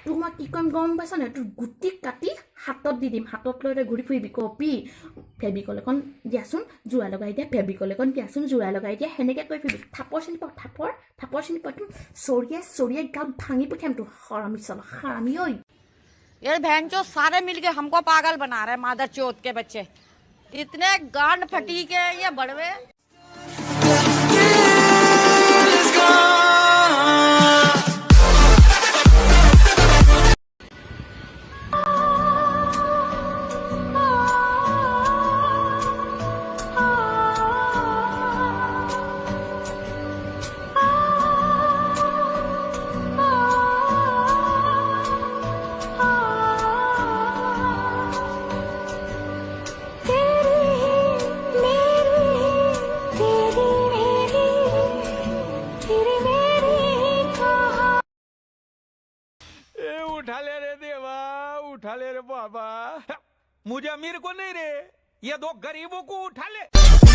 তোক মই কি কৰিম গম পাইছ নাই তোৰ গুটি কাটি হাতত দি দিম হাতত লৈ তই ঘূৰি ফুৰিবি কপি ফেবিকল এখন দিয়াচোন জোৰা লগাই দিয়া ফেবিকল এখন দিয়াচোন জোৰা লগাই দিয়া সেনেকৈ কৰি ফুৰিবি থাপৰ চিনি পাওঁ থাপৰ চিনি পাওঁ তোৰ চৰিয়াই গাত ভাঙি পঠিয়াম তোৰ হৰামি চল হৰামি ঐ ये भैंचो सारे मिलके हमको पागल बना रहे मादर चौथ के बच्चे इतने गांड फटी के ये बड़वे उठा ले रे देवा उठा ले रे बाबा मुझे अमीर को नहीं रे ये दो गरीबों को उठा ले